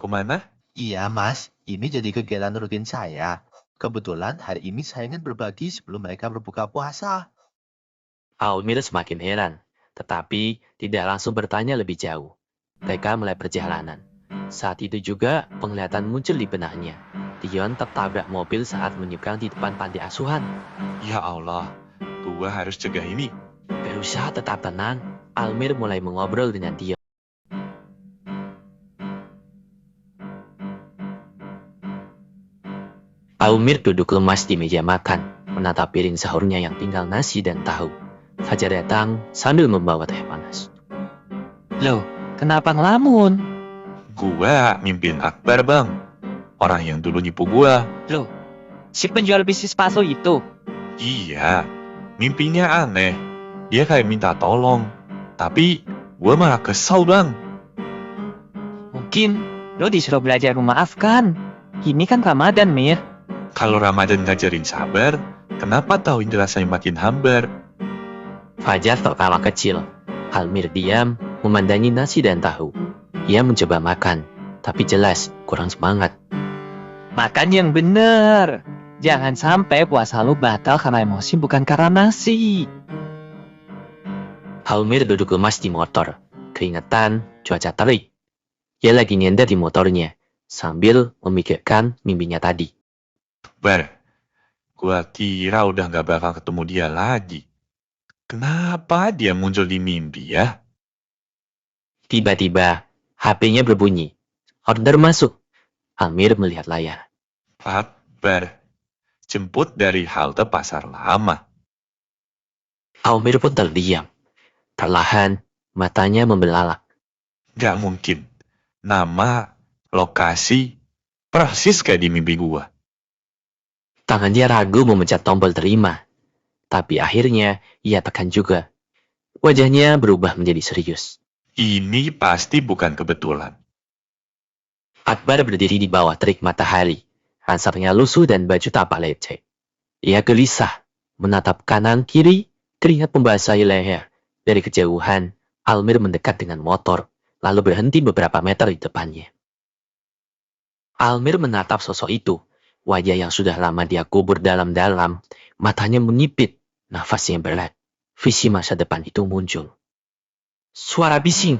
Kemana? Iya, Mas. Ini jadi kegiatan rutin saya. Kebetulan hari ini saya ingin berbagi sebelum mereka berbuka puasa. Almir semakin heran, tetapi tidak langsung bertanya lebih jauh. Mereka mulai perjalanan. Saat itu juga penglihatan muncul di benaknya. Dion tertabrak mobil saat menyeberang di depan panti asuhan. Ya Allah, gua harus cegah ini. Berusaha tetap tenang, Almir mulai mengobrol dengan Dion. Almir duduk lemas di meja makan, menatap piring sahurnya yang tinggal nasi dan tahu. Fajar datang sambil membawa teh panas. Loh, kenapa ngelamun? Gua mimpin Akbar, Bang. Orang yang dulu nipu gua. Loh, si penjual bisnis bakso itu. Iya, mimpinya aneh. Dia kayak minta tolong. Tapi gua malah kesal, Bang. Mungkin lo disuruh belajar memaafkan. Ini kan Ramadan, Mir. Kalau Ramadan ngajarin sabar, kenapa tahu rasanya makin hambar? Fajar tertawa kecil. Almir diam, memandangi nasi dan tahu. Ia mencoba makan, tapi jelas kurang semangat. Makan yang bener. Jangan sampai puasa lo batal karena emosi bukan karena nasi. Almir duduk lemas di motor. Keringetan, cuaca terik. Ia lagi nyender di motornya, sambil memikirkan mimpinya tadi. Akbar, gua kira udah gak bakal ketemu dia lagi. Kenapa dia muncul di mimpi ya? Tiba-tiba, HP-nya berbunyi. Order masuk. Almir melihat layar. Akbar, jemput dari halte pasar lama. Almir pun terdiam. Perlahan, matanya membelalak. Gak mungkin. Nama, lokasi, persis kayak di mimpi gua. Tangannya ragu memencet tombol terima. Tapi akhirnya, ia tekan juga. Wajahnya berubah menjadi serius. Ini pasti bukan kebetulan. Akbar berdiri di bawah terik matahari. Ransarnya lusuh dan baju tampak lecek. Ia gelisah, menatap kanan kiri, keringat membasahi leher. Dari kejauhan, Almir mendekat dengan motor, lalu berhenti beberapa meter di depannya. Almir menatap sosok itu, wajah yang sudah lama dia kubur dalam-dalam, matanya menyipit, nafasnya berat. Visi masa depan itu muncul. Suara bising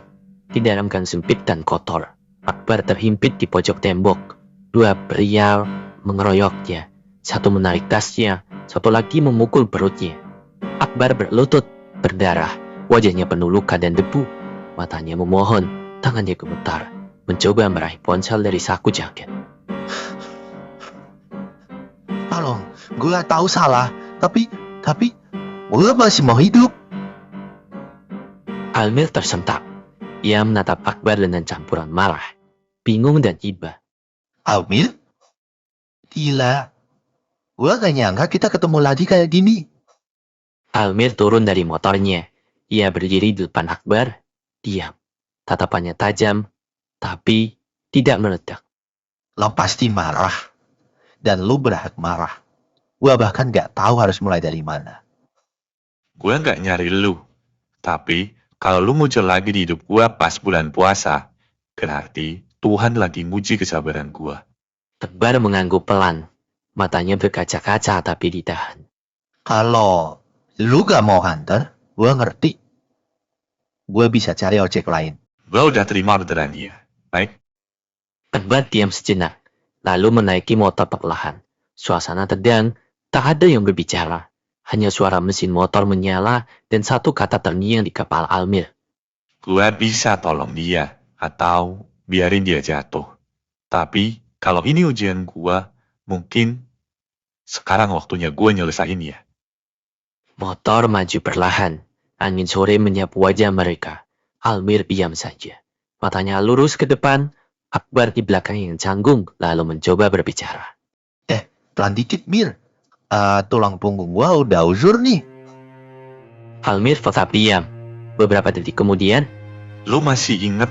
di dalam gang sempit dan kotor. Akbar terhimpit di pojok tembok. Dua pria mengeroyoknya. Satu menarik tasnya, satu lagi memukul perutnya. Akbar berlutut, berdarah, wajahnya penuh luka dan debu. Matanya memohon, tangannya gemetar, mencoba meraih ponsel dari saku jaket. Tolong, gue tahu salah, tapi gue masih mau hidup. Almir tersentak. Ia menatap Akbar dengan campuran marah, bingung dan iba. Almir? Gila. Gue gak nyangka kita ketemu lagi kayak gini. Almir turun dari motornya. Ia berdiri di depan Akbar, diam. Tatapannya tajam, tapi tidak meledak. Lo pasti marah. Dan lo berhak marah. Gue bahkan gak tahu harus mulai dari mana. Gua gak nyari lu. Tapi, kalau lu muncul lagi di hidup gua pas bulan puasa, berarti Tuhan lagi nguji kesabaran gua. Akbar mengangguk pelan. Matanya berkaca-kaca tapi ditahan. Kalau lu gak mau hantar, gue ngerti. Gue bisa cari ojek lain. Gua udah terima orderan dia. Baik, Akbar diam sejenak, lalu menaiki motor perlahan. Suasana tegang, tak ada yang berbicara. Hanya suara mesin motor menyala dan satu kata terngiang di kepala Almir. gua bisa tolong dia. Atau biarin dia jatuh. Tapi, kalau ini ujian gua, mungkin sekarang waktunya gua nyelesain ya. Motor maju perlahan. Angin sore menyapu wajah mereka. Almir diam saja. Matanya lurus ke depan. Akbar di belakang yang canggung lalu mencoba berbicara. Pelan dikit, Mir. Tulang punggung gue udah uzur nih. Almir tetap diam. Beberapa detik kemudian, Lu masih inget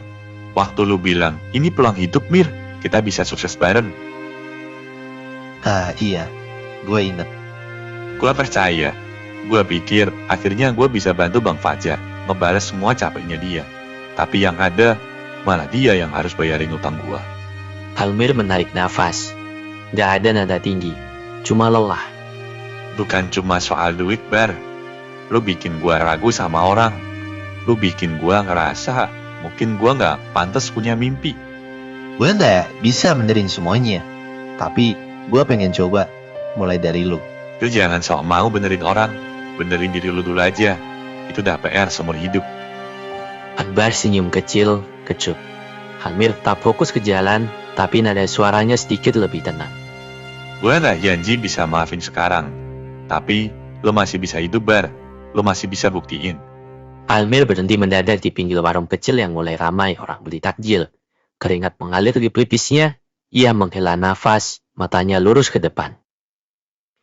waktu lu bilang, ini peluang hidup Mir, kita bisa sukses bareng. Iya. Gue inget. Gua percaya. Gua pikir akhirnya gua bisa bantu Bang Fajar ngebalas semua capeknya dia. Tapi yang ada, malah dia yang harus bayarin utang gua. Halmir menarik nafas. Gak ada nada tinggi, cuma lelah. Bukan cuma soal duit, Bar. Lu bikin gua ragu sama orang. Lu bikin gua ngerasa mungkin gua nggak pantas punya mimpi. Gue nggak bisa benerin semuanya. Tapi gue pengen coba mulai dari lu. Lu jangan sok mau benerin orang. Benerin diri lu dulu aja. Itu udah PR seumur hidup. Akbar senyum kecil, kecup. Halmir tetap fokus ke jalan, tapi nada suaranya sedikit lebih tenang. Gue gak janji bisa maafin sekarang. Tapi lo masih bisa hidup, Bar. Lo masih bisa buktiin. Halmir berhenti mendadak di pinggir warung kecil yang mulai ramai orang beli takjil. Keringat mengalir di pelipisnya. Ia menghela nafas, matanya lurus ke depan.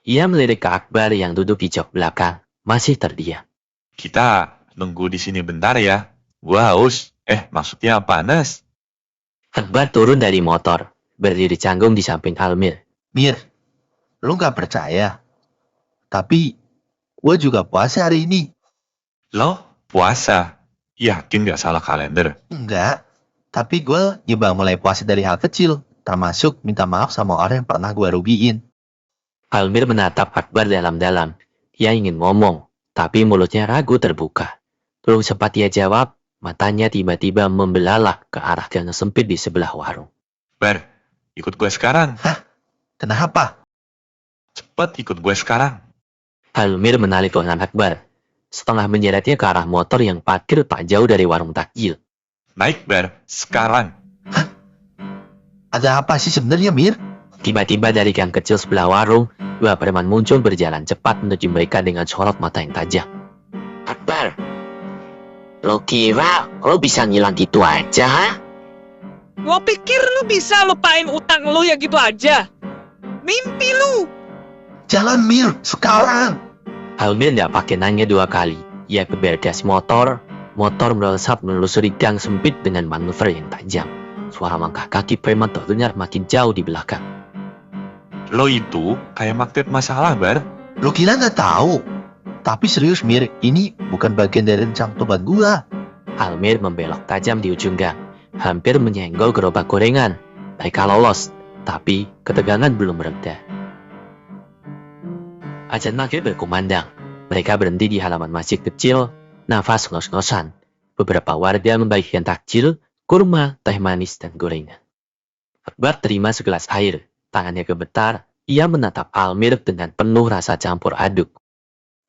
Ia melirik ke Akbar yang duduk di jok belakang, masih terdiam. Kita nunggu di sini bentar ya. Gue haus. Maksudnya panas. Akbar turun dari motor, berdiri canggung di samping Halmir. Mir, lu nggak percaya? Tapi gue juga puasa hari ini. Lo puasa? Yakin gak salah kalender? Enggak, tapi gue nyoba mulai puasa dari hal kecil, termasuk minta maaf sama orang yang pernah gue rugiin. Halmir menatap Akbar dalam-dalam. Ia ingin ngomong, tapi mulutnya ragu terbuka. Belum sempat ia jawab, matanya tiba-tiba membelalak ke arah gang sempit di sebelah warung. Bar, ikut gue sekarang. Kenapa? Cepet ikut gue sekarang. Halmir menarik lengan Akbar, setengah menyeretnya ke arah motor yang parkir tak jauh dari warung takjil. Naik, Bar, sekarang. Ada apa sih sebenarnya, Mir? Tiba-tiba dari gang kecil sebelah warung, dua preman muncul berjalan cepat menuju mereka dengan sorot mata yang tajam. Akbar, lo kira lo bisa ngilang gitu aja, ha? Gua pikir lu bisa lupain utang lu ya gitu aja. Mimpi lu. Jalan, Mir, sekarang! Halmir tidak pakai nanya dua kali. Ia keber gas motor melesat menelusuri gang sempit dengan manuver yang tajam. Suara langkah kaki preman terdengar makin jauh di belakang. Lo itu kayak magnet masalah, Bar. Lo kira nggak tahu? Tapi serius, Mir, ini bukan bagian dari rencana tobat gua. Halmir membelok tajam di ujung gang, hampir menyenggol gerobak gorengan. Mereka lolos, tapi ketegangan belum mereda. Azan maghrib berkumandang. Mereka berhenti di halaman masjid kecil, nafas ngos-ngosan. Beberapa warga membagikan takjil, kurma, teh manis, dan gorengan. Akbar terima segelas air. Tangannya gemetar, ia menatap Halmir dengan penuh rasa campur aduk.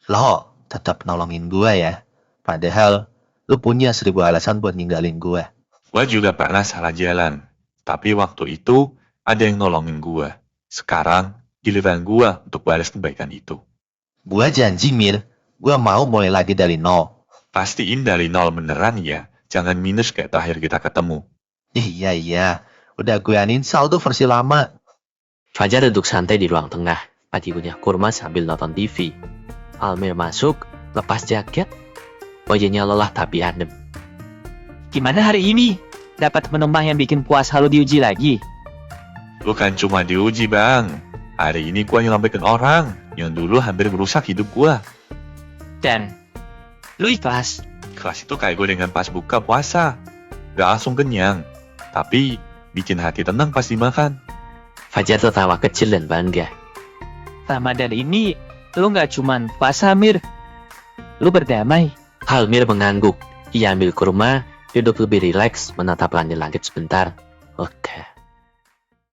Lo tetap nolongin gua ya. Padahal lo punya 1000 alasan buat ninggalin gua. Gue juga pernah salah jalan. Tapi waktu itu ada yang nolongin gue. Sekarang giliran gue untuk balas kebaikan itu. Gua janji, Mir, gua mau mulai lagi dari nol. Pastiin dari nol beneran ya. Jangan minus kayak terakhir kita ketemu. Iya. Udah gue uninstall tuh versi lama. Fajar duduk santai di ruang tengah, padi punya kurma sambil nonton TV. Halmir masuk, lepas jaket. Wajahnya lelah tapi adem. Gimana hari ini? Dapat penumpang yang bikin puasa lu diuji lagi? Bukan cuma diuji, Bang. Hari ini gue nyelamatin orang yang dulu hampir merusak hidup gue. Dan lu ikhlas? Kelas itu kayak gue dengan pas buka puasa. Gak langsung kenyang, tapi bikin hati tenang pas dimakan. Fajar tertawa kecil dan bangga. Ramadan ini lu gak cuman puasa, Mir. Lu berdamai. Halmir mengangguk. Ia ambil kurma, duduk lebih rileks, menatap langit-langit sebentar. Oke.